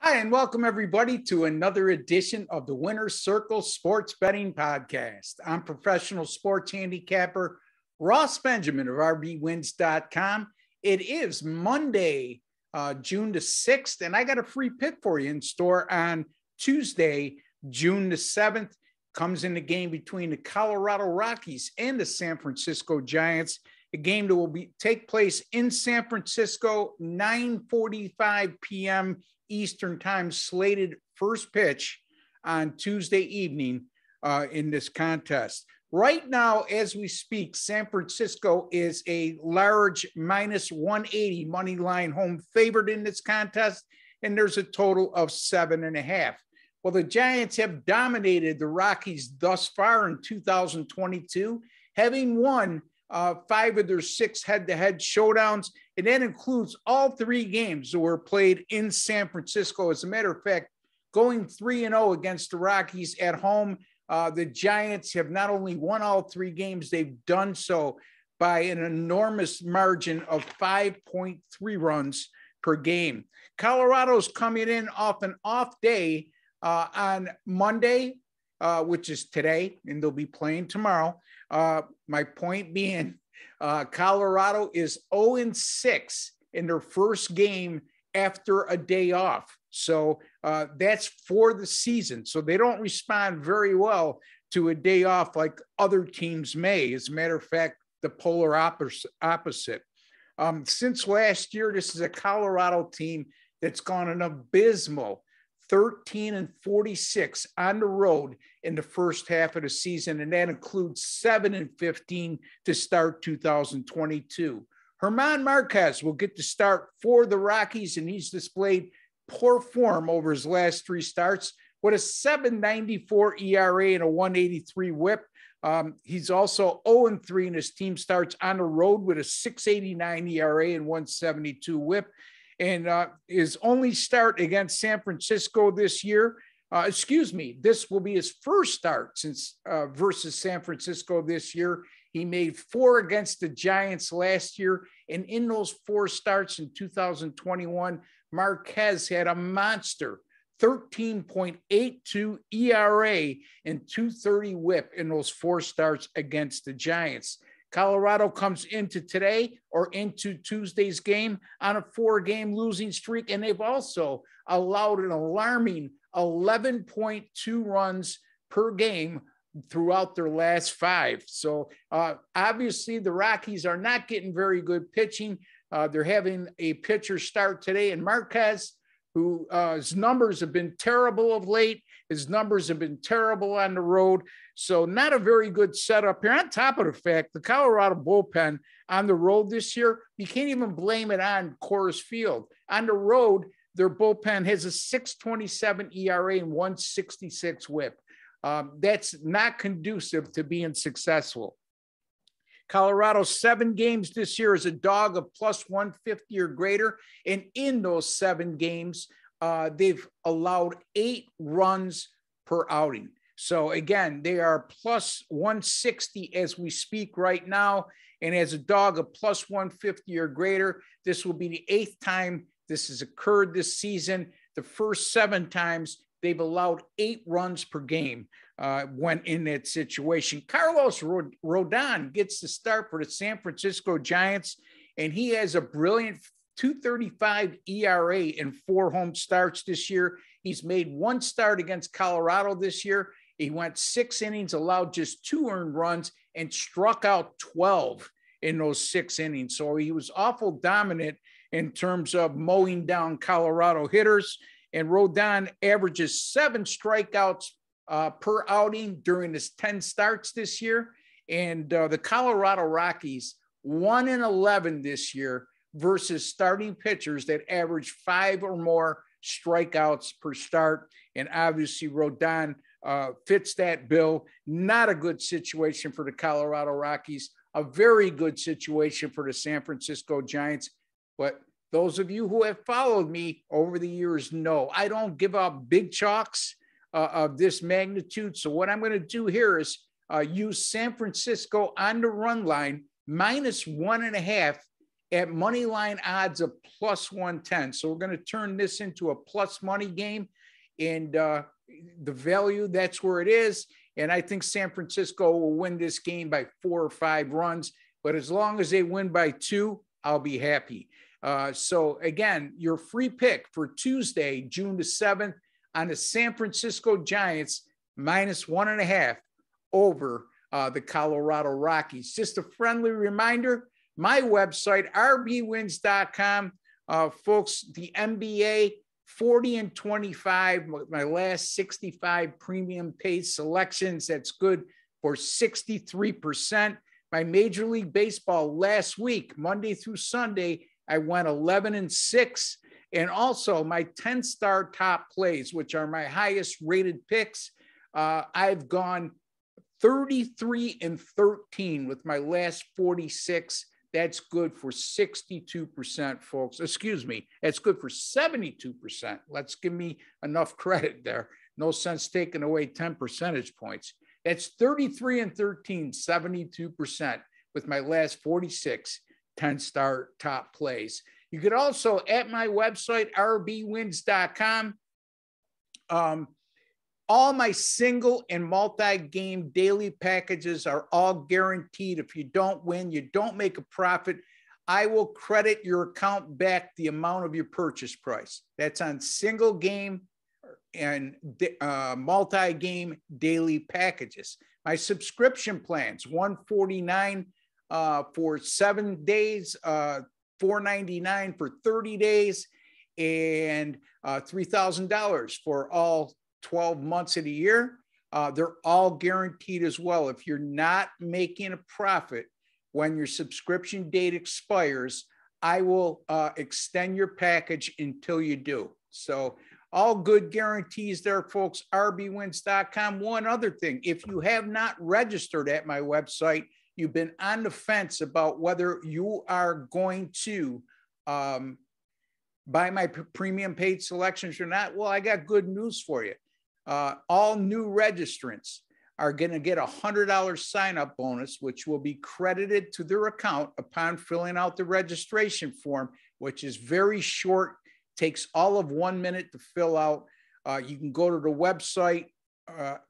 Hi, and welcome everybody to another edition of the Winner's Circle Sports Betting Podcast. I'm professional sports handicapper Ross Benjamin of RBWins.com. It is Monday, June the 6th, and I got a free pick for you in store on Tuesday, June the 7th. Comes in the game between the Colorado Rockies and the San Francisco Giants. A game that will take place in San Francisco, 9:45 p.m. Eastern time, slated first pitch on Tuesday evening in this contest. Right now, as we speak, San Francisco is a large minus 180 money line home favorite in this contest, and there's a total of 7.5. Well, the Giants have dominated the Rockies thus far in 2022, having won 5 of their 6 head-to-head showdowns, and that includes all 3 games that were played in San Francisco. As a matter of fact, going 3-0 against the Rockies at home, the Giants have not only won all 3 games, they've done so by an enormous margin of 5.3 runs per game. Colorado's coming in off an off day on Monday, which is today, and they'll be playing tomorrow. My point being, Colorado is 0-6 in their first game after a day off. So that's for the season. So they don't respond very well to a day off like other teams may. As a matter of fact, the polar opposite. Since last year, this is a Colorado team that's gone an abysmal 13-46 on the road in the first half of the season, and that includes 7-15 to start 2022. German Marquez will get the start for the Rockies, and he's displayed poor form over his last 3 starts with a 7.94 ERA and a 1.83 WHIP. He's also 0-3 in his team starts on the road with a 6.89 ERA and 1.72 WHIP. And his only start against San Francisco this year, this will be his first start since versus San Francisco this year. He made 4 against the Giants last year. And in those 4 starts in 2021, Marquez had a monster 13.82 ERA and 2.30 WHIP in those 4 starts against the Giants. Colorado comes into today or into Tuesday's game on a 4-game losing streak, and they've also allowed an alarming 11.2 runs per game throughout their last 5. So obviously the Rockies are not getting very good pitching. They're having a pitcher start today, and Marquez, who his numbers have been terrible of late. His numbers have been terrible on the road. So not a very good setup here. On top of the fact, the Colorado bullpen on the road this year, you can't even blame it on Coors Field. On the road, their bullpen has a 6.27 ERA and 1.66 WHIP. That's not conducive to being successful. Colorado's 7 games this year is a dog of plus 150 or greater. And in those 7 games, they've allowed 8 runs per outing. So again, they are plus 160 as we speak right now. And as a dog of plus 150 or greater, this will be the 8th time this has occurred this season. The first 7 times they've allowed 8 runs per game when in that situation. Carlos Rodon gets the start for the San Francisco Giants, and he has a brilliant 2.35 ERA in 4 home starts this year. He's made 1 start against Colorado this year. He went 6 innings, allowed just 2 earned runs, and struck out 12 in those 6 innings. So he was awful dominant in terms of mowing down Colorado hitters. And Rodon averages 7 strikeouts per outing during his 10 starts this year. And the Colorado Rockies 1-11 this year versus starting pitchers that average 5 or more strikeouts per start. And obviously Rodon fits that bill. Not a good situation for the Colorado Rockies, a very good situation for the San Francisco Giants. But those of you who have followed me over the years know I don't give up big chalks of this magnitude. So what I'm going to do here is use San Francisco on the run line, -1.5 at money line odds of plus 110. So we're going to turn this into a plus money game, and the value, that's where it is. And I think San Francisco will win this game by 4 or 5 runs. But as long as they win by 2, I'll be happy. So again, your free pick for Tuesday, June the 7th, on the San Francisco Giants minus 1.5 over the Colorado Rockies. Just a friendly reminder, my website, rbwins.com, folks, the NBA 40-25, my last 65 premium paid selections. That's good for 63%. My Major League Baseball last week, Monday through Sunday, I went 11-6. And also my 10-star top plays, which are my highest rated picks, I've gone 33-13 with my last 46. That's good for 62%, folks. Excuse me. That's good for 72%. Let's give me enough credit there. No sense taking away 10 percentage points. That's 33-13, 72% with my last 46 10-star top plays. You could also, at my website, rbwins.com, all my single and multi-game daily packages are all guaranteed. If you don't win, you don't make a profit, I will credit your account back the amount of your purchase price. That's on single game and multi-game daily packages. My subscription plans, $149 for 7 days, $499 for 30 days, and $3,000 for all 12 months of the year. They're all guaranteed as well. If you're not making a profit when your subscription date expires, I will extend your package until you do. So all good guarantees there, folks, rbwins.com. One other thing, if you have not registered at my website, you've been on the fence about whether you are going to buy my premium paid selections or not, well, I got good news for you. All new registrants are going to get a $100 sign-up bonus, which will be credited to their account upon filling out the registration form, which is very short, takes all of 1 minute to fill out. You can go to the website,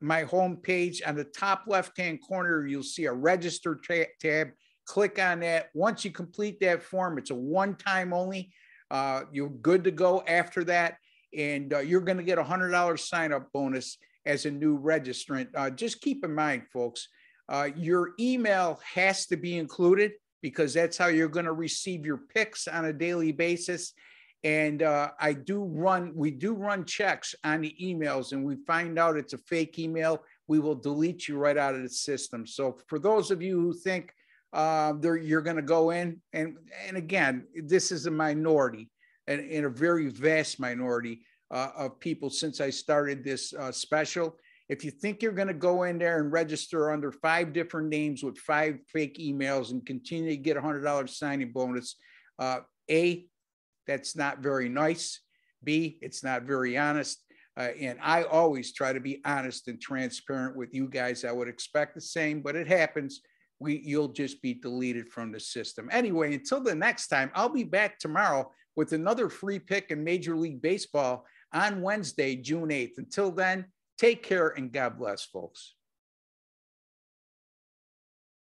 my homepage. On the top left-hand corner, you'll see a register tab. Click on that. Once you complete that form, it's a one-time only. You're good to go after that. And you're going to get a $100 sign-up bonus as a new registrant. Just keep in mind, folks, your email has to be included because that's how you're going to receive your picks on a daily basis. And we do run checks on the emails, and we find out it's a fake email, we will delete you right out of the system. So for those of you who think you're going to go in, and again, this is a minority, and in a very vast minority of people since I started this special. If you think you're going to go in there and register under 5 different names with 5 fake emails and continue to get a $100 signing bonus, A, that's not very nice. B, it's not very honest. And I always try to be honest and transparent with you guys. I would expect the same, but it happens. You'll just be deleted from the system. Anyway, until the next time, I'll be back tomorrow with another free pick in Major League Baseball on Wednesday, June 8th. Until then, take care and God bless, folks.